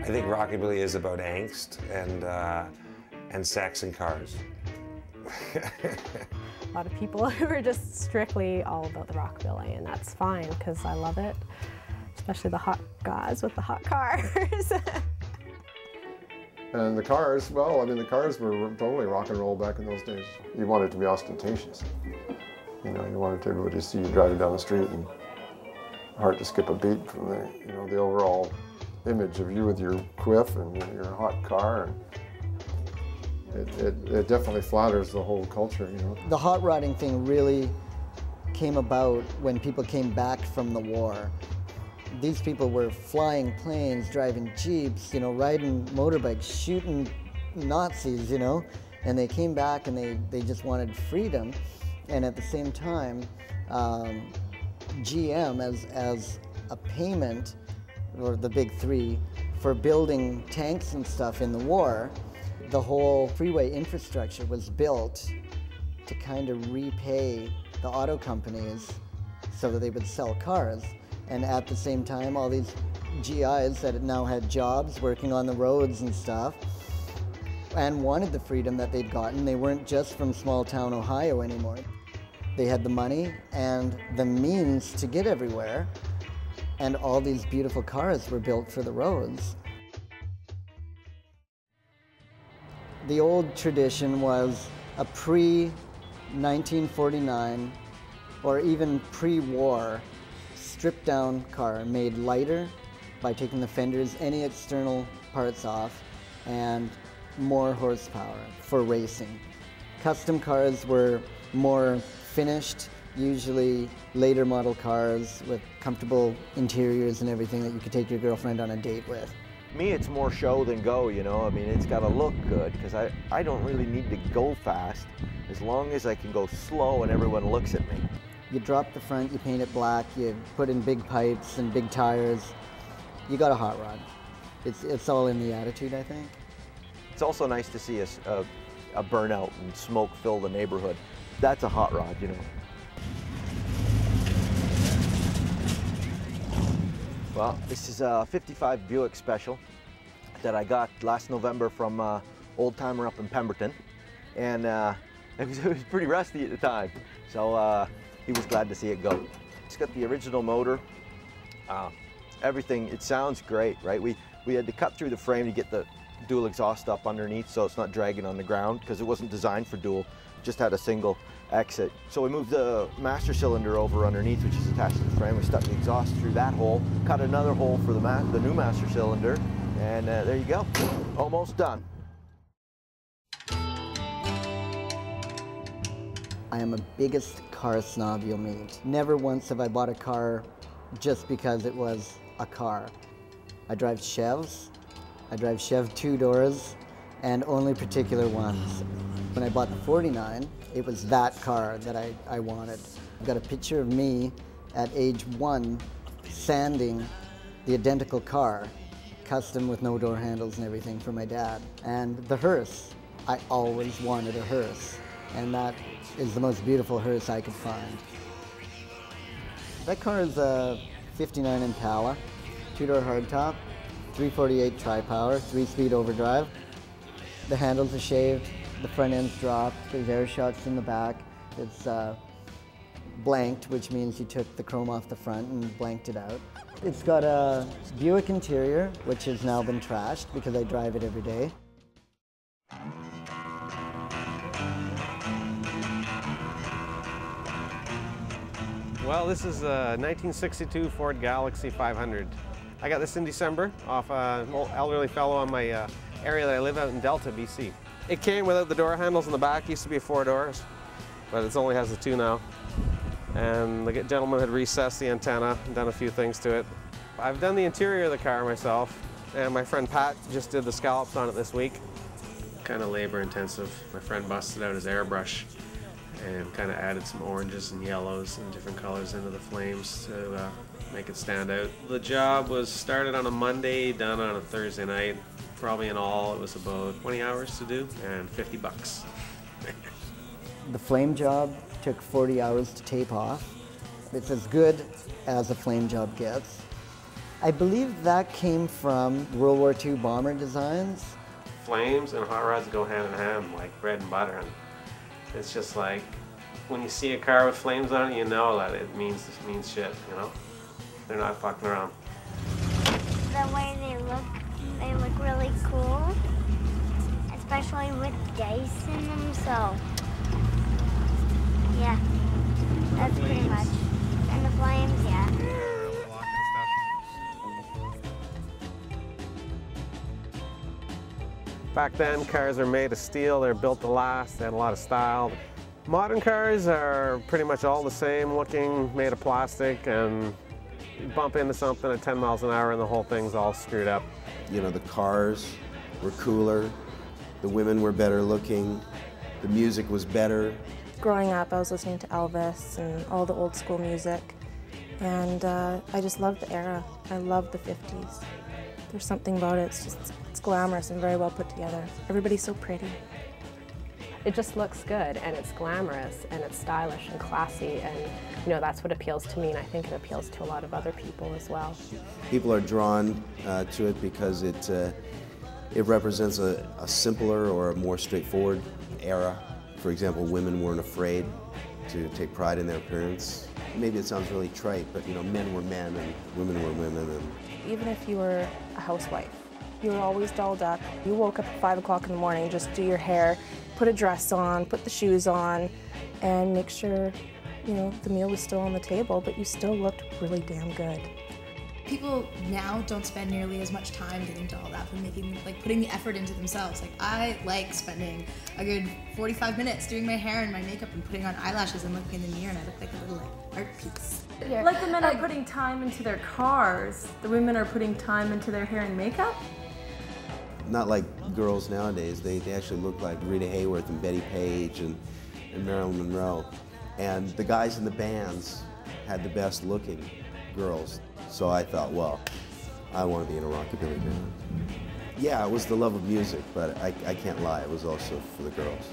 I think rockabilly is about angst and sex and cars. A lot of people who are just strictly all about the rockabilly, and that's fine because I love it, especially the hot guys with the hot cars. And the cars, well, I mean, the cars were totally rock and roll back in those days. You wanted to be ostentatious. You know, you wanted everybody to see you driving down the street, and hard to skip a beat from the, you know, the overall image of you with your quiff and your hot car. And it definitely flatters the whole culture, you know. The hot rodding thing really came about when people came back from the war. These people were flying planes, driving jeeps, you know, riding motorbikes, shooting Nazis, you know, and they came back and they just wanted freedom. And at the same time, GM as a payment, or the big three, for building tanks and stuff in the war, the whole freeway infrastructure was built to kind of repay the auto companies so that they would sell cars. And at the same time, all these GIs that now had jobs working on the roads and stuff and wanted the freedom that they'd gotten. They weren't just from small town Ohio anymore. They had the money and the means to get everywhere, and all these beautiful cars were built for the roads. The old tradition was a pre-1949 or even pre-war stripped down car made lighter by taking the fenders, any external parts off, and more horsepower for racing. Custom cars were more finished, usually later model cars with comfortable interiors and everything that you could take your girlfriend on a date with. Me, it's more show than go, you know. I mean, it's got to look good because I don't really need to go fast as long as I can go slow and everyone looks at me. You drop the front, you paint it black, you put in big pipes and big tires. You got a hot rod. It's all in the attitude, I think. It's also nice to see a burnout and smoke fill the neighborhood. That's a hot rod, you know. Well, this is a 55 Buick Special that I got last November from Old Timer up in Pemberton. And it was pretty rusty at the time. So he was glad to see it go. It's got the original motor. Everything, it sounds great, right? We had to cut through the frame to get the dual exhaust up underneath so it's not dragging on the ground because it wasn't designed for dual, just had a single exit. So we moved the master cylinder over underneath, which is attached to the frame. We stuck the exhaust through that hole, cut another hole for the new master cylinder, and there you go, almost done. I am a biggest car snob you'll meet. Never once have I bought a car just because it was a car. I drive Chevs. I drive Chev 2-doors, and only particular ones. When I bought the 49, it was that car that I wanted. I've got a picture of me at age 1 sanding the identical car, custom with no door handles and everything for my dad. And the hearse, I always wanted a hearse, and that is the most beautiful hearse I could find. That car is a 59 Impala, 2-door hardtop, 348 tri-power, 3-speed overdrive. The handles are shaved, the front end's dropped, there's air shocks in the back. It's blanked, which means you took the chrome off the front and blanked it out. It's got a Buick interior, which has now been trashed because I drive it every day. Well, this is a 1962 Ford Galaxy 500. I got this in December off an elderly fellow on my area that I live out in Delta, BC. It came without the door handles in the back. It used to be 4 doors, but it only has the 2 now. And the gentleman had recessed the antenna and done a few things to it. I've done the interior of the car myself, and my friend Pat just did the scallops on it this week. Kind of labor intensive. My friend busted out his airbrush and kind of added some oranges and yellows and different colors into the flames to make it stand out. The job was started on a Monday, done on a Thursday night. Probably in all it was about 20 hours to do and $50. The flame job took 40 hours to tape off. It's as good as a flame job gets. I believe that came from World War II bomber designs. Flames and hot rods go hand in hand like bread and butter. And it's just like, when you see a car with flames on it, you know that it means shit, you know? They're not fucking around. The way they look really cool, especially with dice in them, so yeah, that's pretty much. And the flames, yeah. Back then, cars are made of steel, they're built to last, they had a lot of style. Modern cars are pretty much all the same looking, made of plastic, and you bump into something at 10 miles an hour and the whole thing's all screwed up. You know, the cars were cooler, the women were better looking, the music was better. Growing up, I was listening to Elvis and all the old school music, and I just loved the era. I loved the 50s. There's something about it, it's glamorous and very well put together. Everybody's so pretty. It just looks good, and it's glamorous, and it's stylish and classy, and you know, that's what appeals to me, and I think it appeals to a lot of other people as well. People are drawn to it because it represents a simpler or a more straightforward era. For example, women weren't afraid to take pride in their appearance. Maybe it sounds really trite, but you know, men were men and women were women. And Even if you were a housewife, you were always dolled up. You woke up at 5 o'clock in the morning, just do your hair, put a dress on, put the shoes on, and make sure, you know, the meal was still on the table, but you still looked really damn good. People now don't spend nearly as much time getting dolled up and putting the effort into themselves. Like, I like spending a good 45 minutes doing my hair and my makeup and putting on eyelashes and looking in the mirror, and I look like a little art piece. Yeah. Like the men are putting time into their cars, the women are putting time into their hair and makeup? not like girls nowadays. They actually look like Rita Hayworth and Betty Page and Marilyn Monroe. And the guys in the bands had the best looking girls. So I thought, well, I want to be in a rockabilly band. Yeah, it was the love of music, but I can't lie, it was also for the girls.